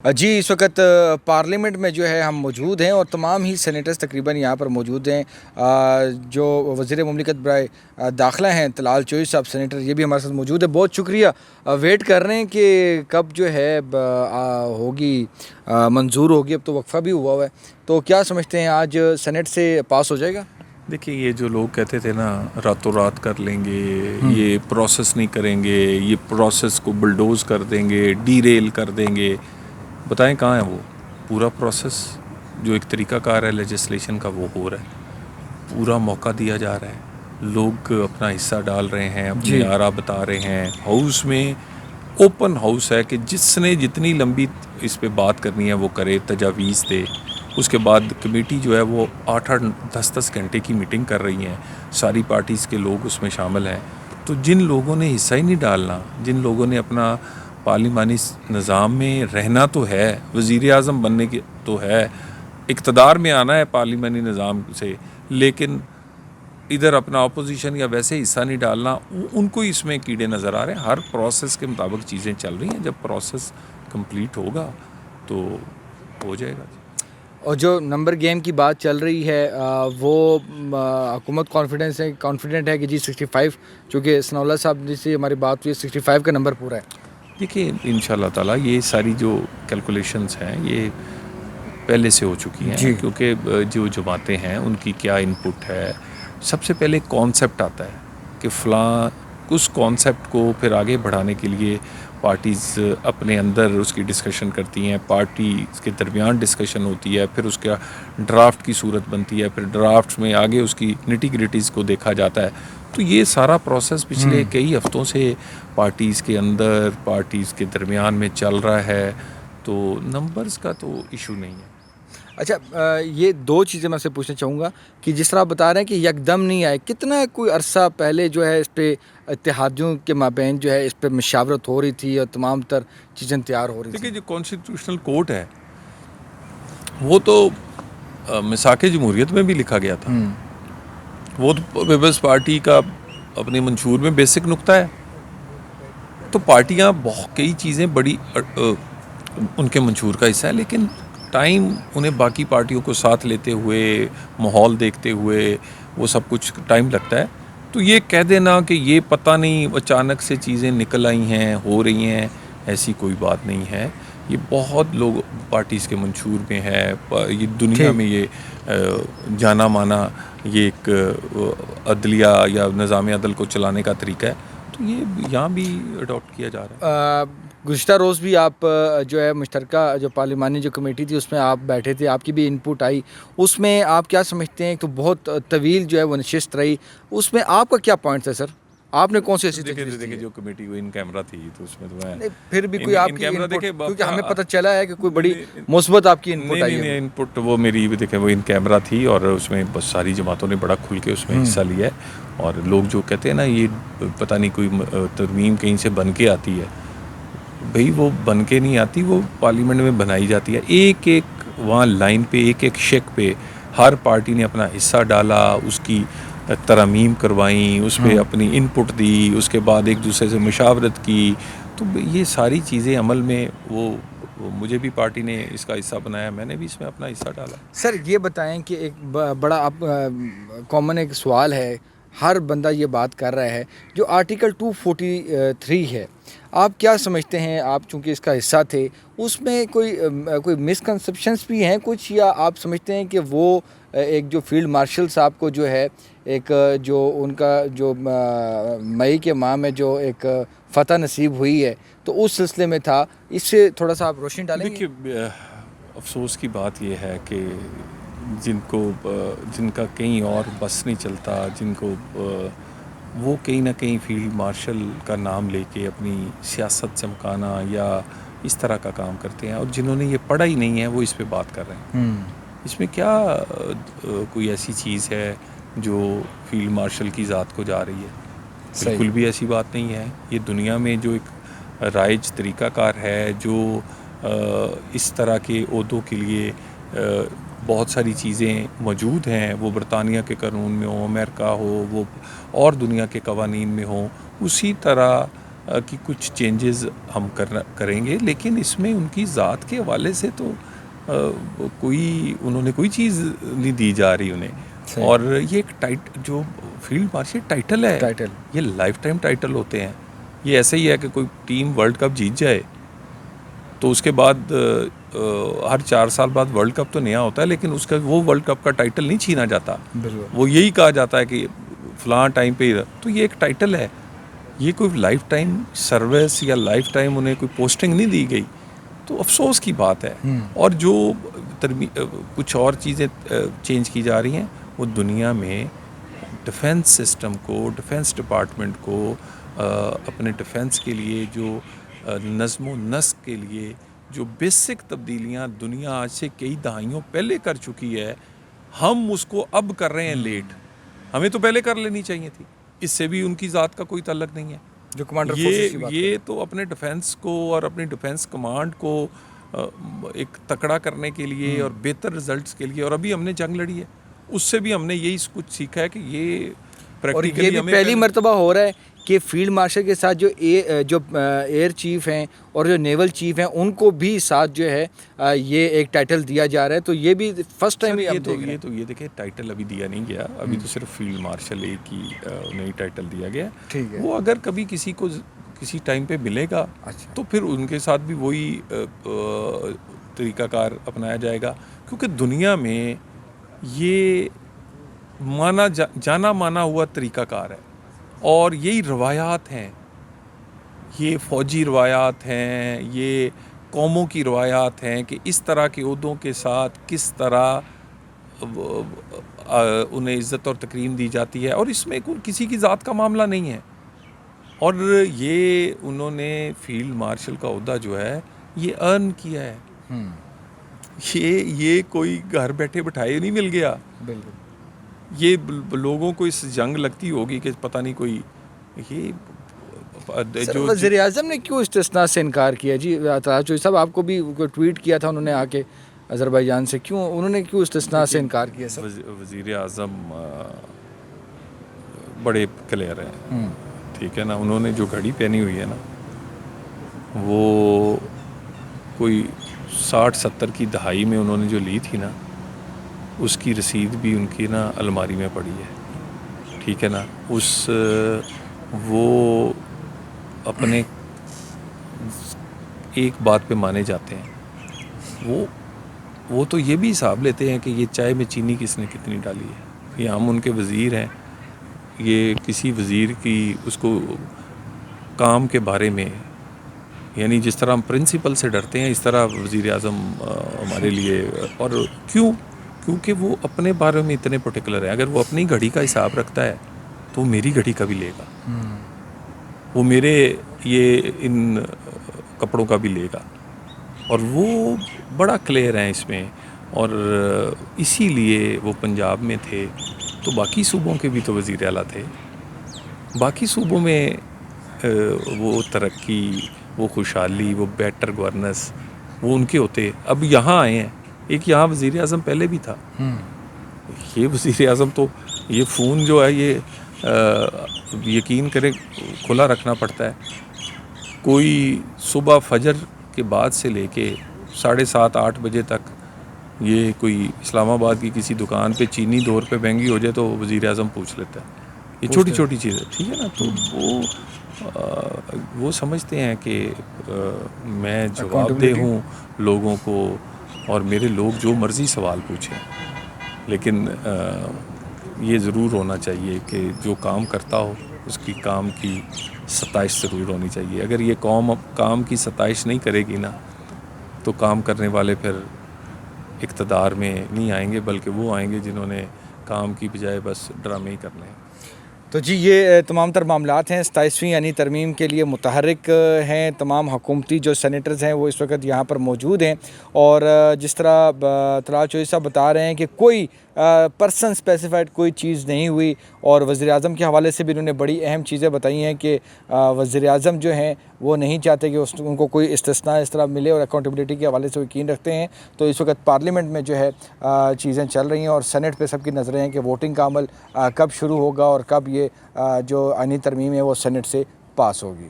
जी, इस वक़्त पार्लियामेंट में जो है हम मौजूद हैं और तमाम ही सेनेटर्स तकरीबन यहाँ पर मौजूद हैं। जो वज़ीर मुमलिकत बराए दाखिला हैं तलाल चोई साहब सेनेटर, ये भी हमारे साथ मौजूद है। बहुत शुक्रिया। वेट कर रहे हैं कि कब जो है होगी, मंजूर होगी। अब तो वक्फ़ा भी हुआ है, तो क्या समझते हैं आज सेनेट से पास हो जाएगा? देखिए, ये जो लोग कहते थे ना रातों रात कर लेंगे, ये प्रोसेस नहीं करेंगे, ये प्रोसेस को बुलडोज़ कर देंगे, डीरेल कर देंगे, बताएं कहाँ है वो पूरा प्रोसेस? जो एक तरीक़ाकार है लेजिस्लेशन का, वो हो रहा है। पूरा मौका दिया जा रहा है, लोग अपना हिस्सा डाल रहे हैं, अपनी आरा बता रहे हैं। हाउस में ओपन हाउस है कि जिसने जितनी लंबी इस पे बात करनी है वो करे, तजावीज़ दे। उसके बाद कमेटी जो है वो 8-8 10-10 घंटे की मीटिंग कर रही हैं, सारी पार्टीज़ के लोग उसमें शामिल हैं। तो जिन लोगों ने हिस्सा ही नहीं डालना, जिन लोगों ने अपना पार्लिमानी निज़ाम में रहना तो है, वज़ीर आज़म बनने की तो है, इक़्तिदार में आना है पार्लिमानी निज़ाम से, लेकिन इधर अपना अपोजिशन या वैसे हिस्सा नहीं डालना, उनको इसमें कीड़े नज़र आ रहे हैं। हर प्रोसेस के मुताबिक चीज़ें चल रही हैं, जब प्रोसेस कंप्लीट होगा तो हो जाएगा। और जो नंबर गेम की बात चल रही है, वो हुकूमत कॉन्फिडेंट है कि जी 65, चूँकि सनाउल्लाह साहब से हमारी बात हुई, 65 का नंबर पूरा है। देखिए, इंशाल्लाह ताला ये सारी जो कैलकुलेशंस हैं ये पहले से हो चुकी हैं, क्योंकि जो जमातें हैं उनकी क्या इनपुट है। सबसे पहले कॉन्सेप्ट आता है कि फ़लाँ उस कॉन्सेप्ट को फिर आगे बढ़ाने के लिए पार्टीज़ अपने अंदर उसकी डिस्कशन करती हैं, पार्टी के दरमियान डिस्कशन होती है, फिर उसका ड्राफ्ट की सूरत बनती है, फिर ड्राफ्ट में आगे उसकी निटी ग्रिटीज़ को देखा जाता है। तो ये सारा प्रोसेस पिछले कई हफ्तों से पार्टीज़ के अंदर, पार्टीज़ के दरमियान में चल रहा है, तो नंबर्स का तो इशू नहीं है। अच्छा, ये दो चीज़ें मैं आपसे पूछना चाहूँगा कि जिस तरह आप बता रहे हैं कि यकदम नहीं आए, कितना कोई अरसा पहले जो है इस पे इत्तेहादियों के माबैन जो है इस पे मशावरत हो रही थी और तमाम तर चीज़ें तैयार हो रही थी? देखिए, जो कॉन्स्टिट्यूशनल कोर्ट है वो तो मिसाक़े जमहूरियत में भी लिखा गया था। वो तो पीपल्स पार्टी का अपने मंशूर में बेसिक नुक्ता है। तो पार्टियां बहुत कई चीज़ें बड़ी उनके मंशूर का हिस्सा है, लेकिन टाइम उन्हें बाकी पार्टियों को साथ लेते हुए, माहौल देखते हुए, वो सब कुछ टाइम लगता है। तो ये कह देना कि ये पता नहीं अचानक से चीज़ें निकल आई हैं, हो रही हैं, ऐसी कोई बात नहीं है। ये बहुत लोग पार्टीज़ के मंशूर में है, ये दुनिया में ये जाना माना ये एक अदलिया या निज़ाम अदल को चलाने का तरीका है। तो ये यहाँ भी अडॉप्ट किया जा रहा है। गुज़िश्ता रोज़ भी आप जो है मुश्तरका जो पार्लिमानी जो कमेटी थी उसमें आप बैठे थे, आपकी भी इनपुट आई। उसमें आप क्या समझते हैं? तो बहुत तवील जो है वो नशिस्त रही, उसमें आपका क्या पॉइंट था सर? आपने कौन सी ऐसी देखिए, जो कमेटी वो इन कैमरा थी, तो उसमें तो मैं नहीं, फिर भी कोई आपकी इनपुट, देखिए, क्योंकि हमें पता चला है कि कोई बड़ी मुस्बत आपकी इनपुट आई है। नहीं, इनपुट वो मेरी भी देखिए वो इन कैमरा थी, और उसमें बस सारी जमातों ने बड़ा खुल के उसमें हिस्सा लिया है। और लोग जो कहते हैं ना ये पता नहीं कोई तरमीम कहीं से बन के आती है, भाई वो बन के नहीं आती, वो पार्लियामेंट में बनाई जाती है। एक एक वहाँ लाइन पे, एक एक शेक पे हर पार्टी ने अपना हिस्सा डाला, उसकी तरमीम करवाई, उस पर अपनी इनपुट दी, उसके बाद एक दूसरे से मुशावरत की। तो ये सारी चीज़ें अमल में वो मुझे भी पार्टी ने इसका हिस्सा बनाया, मैंने भी इसमें अपना हिस्सा डाला। सर ये बताएं कि एक बड़ा अब कॉमन एक सवाल है, हर बंदा ये बात कर रहा है, जो आर्टिकल 243 है, आप क्या समझते हैं? आप चूँकि इसका हिस्सा थे, उसमें कोई मिसकंसेप्शंस भी हैं कुछ, या आप समझते हैं कि वो एक जो फील्ड मार्शल साहब को जो है एक जो उनका जो मई के माह में जो एक फ़तह नसीब हुई है, तो उस सिलसिले में था? इससे थोड़ा सा आप रोशनी डालेंगे? देखिए, अफसोस की बात यह है कि जिनका कहीं और बस नहीं चलता, जिनको वो कहीं ना कहीं फील्ड मार्शल का नाम लेके अपनी सियासत चमकाना या इस तरह का काम करते हैं, और जिन्होंने ये पढ़ा ही नहीं है वो इस पे बात कर रहे हैं। इसमें क्या कोई ऐसी चीज़ है जो फील्ड मार्शल की ज़ात को जा रही है? बिल्कुल भी ऐसी बात नहीं है। ये दुनिया में जो एक राइज तरीक़ाकार है, जो इस तरह के ओहदों के लिए बहुत सारी चीज़ें मौजूद हैं, वो बरतानिया के कानून में हो, अमेरिका हो, वो और दुनिया के कवानीन में हो, उसी तरह कि कुछ चेंजेस हम करेंगे, लेकिन इसमें उनकी ज़ात के हवाले से तो उन्होंने कोई चीज़ नहीं दी जा रही उन्हें। सही। और ये एक जो फील्ड मार्शल टाइटल है, टाइटल। ये लाइफ टाइम टाइटल होते हैं। ये ऐसे ही है कि कोई टीम वर्ल्ड कप जीत जाए तो उसके बाद हर 4 साल बाद वर्ल्ड कप तो नया होता है, लेकिन उसका वो वर्ल्ड कप का टाइटल नहीं छीना जाता। बिल्कुल। वो यही कहा जाता है कि फ़लाँ टाइम पे तो ये एक टाइटल है। ये कोई लाइफ टाइम सर्विस या लाइफ टाइम उन्हें कोई पोस्टिंग नहीं दी गई, तो अफसोस की बात है। और जो कुछ और चीज़ें चेंज की जा रही हैं, वो दुनिया में डिफेंस सिस्टम को, डिफेंस डिपार्टमेंट को अपने डिफेंस के लिए जो नज़्म व नस्क के लिए जो बेसिक तब्दीलियाँ दुनिया आज से कई दहाइयों पहले कर चुकी है, हम उसको अब कर रहे हैं लेट। हमें तो पहले कर लेनी चाहिए थी। इससे भी उनकी ज़ात का कोई ताल्लुक नहीं है। जो कमांडर फोर्सेस की बात ये तो अपने डिफेंस को और अपनी डिफेंस कमांड को एक तकड़ा करने के लिए और बेहतर रिजल्ट्स के लिए, और अभी हमने जंग लड़ी है, उससे भी हमने यही कुछ सीखा है कि ये और ये भी पहली मर्तबा हो रहा है कि फील्ड मार्शल के साथ जो एयर चीफ हैं और जो नेवल चीफ हैं उनको भी साथ जो है ये एक टाइटल दिया जा रहा है। तो ये भी फर्स्ट टाइम ये देखिए टाइटल अभी दिया नहीं गया, अभी तो सिर्फ फील्ड मार्शल एक ही उन्हें टाइटल दिया गया। ठीक है। वो अगर कभी किसी को किसी टाइम पे मिलेगा, अच्छा, तो फिर उनके साथ भी वही तरीकाकार अपनाया जाएगा, क्योंकि दुनिया में ये जाना माना हुआ तरीकाकार है और यही रवायात हैं। ये फ़ौजी रवायात हैं, ये कौमों की रवायात हैं कि इस तरह के ओहदों के साथ किस तरह उन्हें इज़्ज़त और तकरीम दी जाती है, और इसमें किसी की ज़ात का मामला नहीं है। और ये उन्होंने फील्ड मार्शल का ओहदा जो है ये अर्न किया है। ये कोई घर बैठे बिठाए नहीं मिल गया। बिल्कुल। ये लोगों को इस जंग लगती होगी कि पता नहीं कोई ये जो वज़ीर आज़म ने क्यों इस्तिस्ना से इनकार किया जी? ताज साहब आपको भी ट्वीट किया था उन्होंने आके अज़रबैजान से, उन्होंने क्यों इस्तिस्ना से इनकार किया सर? वज़ीर आज़म बड़े क्लियर हैं, ठीक है ना। उन्होंने जो घड़ी पहनी हुई है ना, वो कोई 60-70 की दहाई में उन्होंने जो ली थी ना, उसकी रसीद भी उनकी ना अलमारी में पड़ी है, ठीक है ना। वो अपने एक बात पे माने जाते हैं। वो तो ये भी हिसाब लेते हैं कि ये चाय में चीनी किसने कितनी डाली है। ये हम उनके वज़ीर हैं, ये किसी वज़ीर की उसको काम के बारे में, यानी जिस तरह हम प्रिंसिपल से डरते हैं, इस तरह वज़ीर आज़म हमारे लिए। और क्योंकि वो अपने बारे में इतने पर्टिकुलर है। अगर वो अपनी घड़ी का हिसाब रखता है तो मेरी घड़ी का भी लेगा, वो मेरे ये इन कपड़ों का भी लेगा, और वो बड़ा क्लियर है इसमें। और इसीलिए वो पंजाब में थे तो बाकी सूबों के भी तो वज़ीर आला थे। बाकी सूबों में वो तरक्की, वो खुशहाली, वो बेटर गवर्नेंस वो उनके होते। अब यहाँ आए हैं, एक यहाँ वज़ीर आज़म पहले भी था। ये वज़ीर आज़म तो ये फ़ोन जो है ये यकीन करें खुला रखना पड़ता है। कोई सुबह फजर के बाद से लेके 7:30-8 बजे तक ये कोई इस्लामाबाद की किसी दुकान पे चीनी 2 रुपये महंगी हो जाए तो वज़ीर आज़म पूछ लेता है। ये छोटी छोटी चीज़ें, ठीक है ना। तो वो समझते हैं कि मैं जवाबदेह हूँ लोगों को, और मेरे लोग जो मर्ज़ी सवाल पूछें, लेकिन ये ज़रूर होना चाहिए कि जो काम करता हो उसकी काम की सताइश ज़रूर होनी चाहिए। अगर ये कौम काम की सताइश नहीं करेगी ना, तो काम करने वाले फिर इक़्तिदार में नहीं आएंगे, बल्कि वो आएंगे जिन्होंने काम की बजाय बस ड्रामे ही करने हैं। तो जी ये तमाम तर मामलात हैं 27वीं यानी तरमीम के लिए मुतहर्रिक हैं। तमाम हुकूमती जो सेनेटर्स हैं वो इस वक्त यहाँ पर मौजूद हैं, और जिस तरह तलाल चौधरी साहब बता रहे हैं कि कोई पर्सन स्पेसिफाइड कोई चीज़ नहीं हुई, और वज़ीर आज़म के हवाले से भी उन्होंने बड़ी अहम चीज़ें बताई हैं कि वज़ीर आज़म जो हैं वो नहीं चाहते कि उनको कोई इस्तिस्ना इस तरह मिले, और अकाउंटेबिलिटी के हवाले से वो यकीन रखते हैं। तो इस वक्त पार्लियामेंट में जो है चीज़ें चल रही हैं, और सेनेट पे सबकी नज़रें हैं कि वोटिंग का अमल कब शुरू होगा और कब ये जो आईनी तरमीम है वो सेनेट से पास होगी।